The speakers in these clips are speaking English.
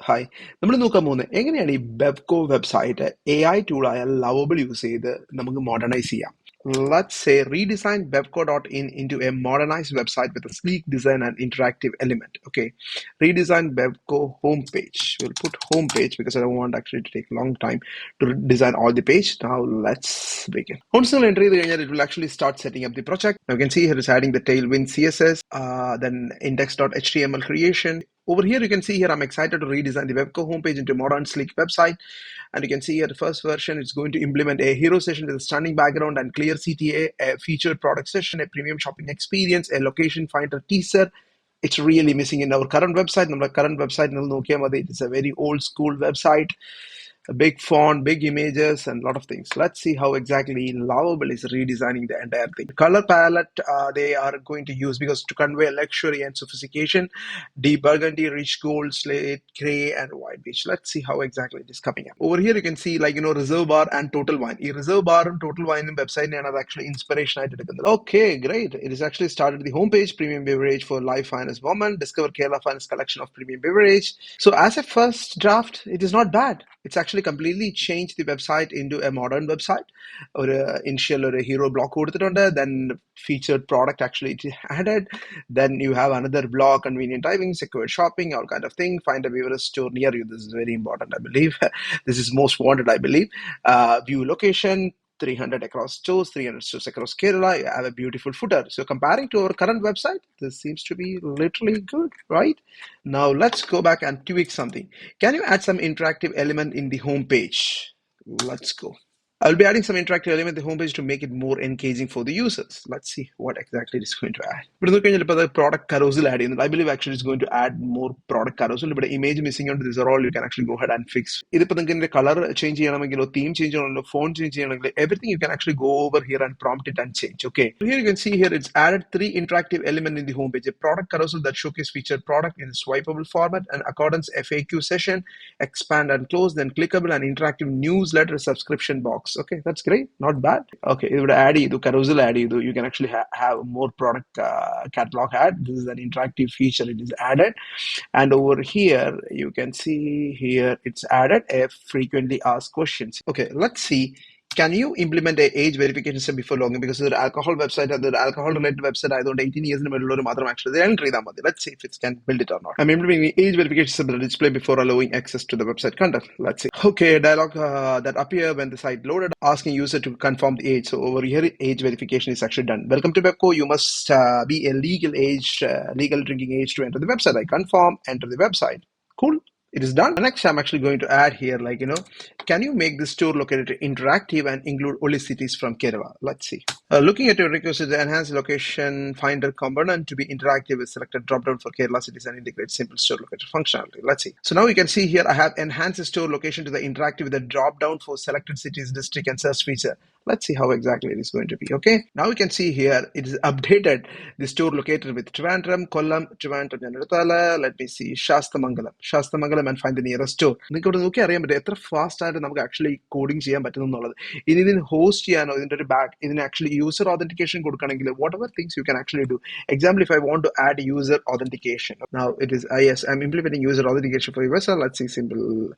Hi. നമ്മൾ നോക്കാൻ പോകുന്നത് എങ്ങനെയാണ് ഈ ബെവ്കോ വെബ്സൈറ്റ് AI ടൂളായ ലവബിൾ യൂസ് ചെയ്ത് നമുക്ക് മോഡേണൈസ് ചെയ്യാം. Let's say redesign bevco.in into a modernized website with a sleek design and interactive element. Okay, redesign bevco homepage. We'll put homepage because I don't want actually to take a long time to design all the page. Now let's begin. Once you enter the it will actually start setting up the project. Now you can see here it's adding the Tailwind CSS, then index.html creation. Over here, you can see here, I'm excited to redesign the Webco homepage into a modern, sleek website. And you can see here, the first version is going to implement a hero session with a stunning background and clear CTA, a featured product session, a premium shopping experience, a location finder teaser. It's really missing in our current website. Our current website, it's a very old school website. A big font, big images, and a lot of things. Let's see how exactly Lovable is redesigning the entire thing. The color palette they are going to use because to convey luxury and sophistication, deep burgundy, rich gold, slate, gray, and white beige. Let's see how exactly it is coming up. Over here, you can see reserve bar and total wine. The reserve bar and total wine website is actually inspiration. Okay, great. It is actually started the homepage, premium beverage for life finest woman. Discover Kerala finest collection of premium beverage. So as a first draft, it is not bad. It's actually completely changed the website into a modern website. Or initial or a hero block then featured product actually it added. Then you have another block, convenient timing, secure shopping, all kind of thing. Find a viewer store near you. This is very important, I believe. This is most wanted, I believe. View location. 300 across stores, 300 stores across Kerala. You have a beautiful footer. So comparing to our current website, this seems to be literally good, right? Now let's go back and tweak something. Can you add some interactive element in the home page? Let's go. I'll be adding some interactive element in the homepage to make it more engaging for the users. Let's see what exactly it is going to add. But the product carousel add in. I believe actually it's going to add more product carousel. But image missing on these are all you can actually go ahead and fix. The color change, theme change, font change, everything you can actually go over here and prompt it and change. Okay. So here you can see here it's added 3 interactive elements in the homepage. A product carousel that showcase featured product in a swipeable format, an accordance FAQ session, expand and close, then clickable and interactive newsletter subscription box. Okay, that's great, not bad. Okay, it would add the carousel add you can actually have more product catalog ad. This is an interactive feature, it is added. And over here you can see here it's added a frequently asked questions. Okay, let's see. Can you implement a age verification system before login? Because the alcohol website and the alcohol related website, I don't 18 years in the middle of the actually they entry them. Let's see if it can build it or not. I'm implementing age verification system that display before allowing access to the website content. Let's see. Okay, dialog that appear when the site loaded, asking user to confirm the age. So over here, age verification is actually done. Welcome to Webco. You must be a legal drinking age to enter the website. I confirm, enter the website. Cool. It is done. Next, I'm actually going to add here, can you make the store locator interactive and include only cities from Kerala? Let's see. Looking at your request, the enhance location finder component to be interactive with selected drop-down for Kerala cities and integrate simple store locator functionality. Let's see. So now you can see here, I have enhanced the store location to the interactive with the drop-down for selected cities, district, and search feature. Let's see how exactly it is going to be. Okay. Now you can see here, it is updated the store locator with Trivandrum, Kollam, Trivandrum, Janathala. Let me see, Shastamangalam, and find the nearest store. You can look at it fast and actually coding in host back in actually user authentication whatever things you can actually do. Example, if I want to add user authentication. Now it is yes, I'm implementing user authentication for user. Let's see simple.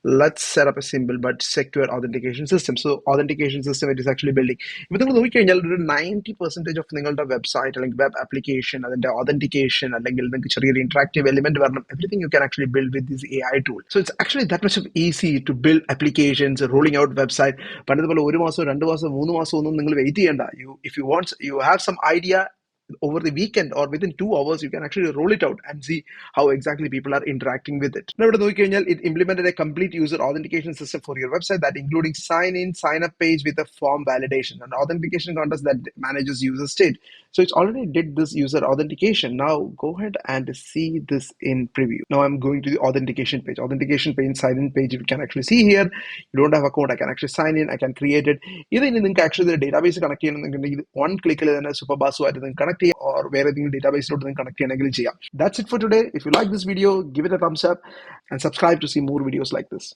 Let's set up a simple but secure authentication system. So authentication system it is actually building. If you look at 90% of the website like web application and the authentication and interactive element, everything you can actually build with this AI tool. So it's actually that much of easy to build applications, rolling out website. If you want, you have some idea over the weekend or within 2 hours, you can actually roll it out and see how exactly people are interacting with it. Now, it implemented a complete user authentication system for your website that including sign-in, sign-up page with a form validation and authentication context that manages user state. So it's already did this user authentication. Now go ahead and see this in preview. Now I'm going to the authentication page. Authentication page, sign-in page, you can actually see here. You don't have a account, I can actually sign in, I can create it. Either you can actually the database connect one click Superbasu connect or where the database connect. That's it for today. If you like this video, give it a thumbs up and subscribe to see more videos like this.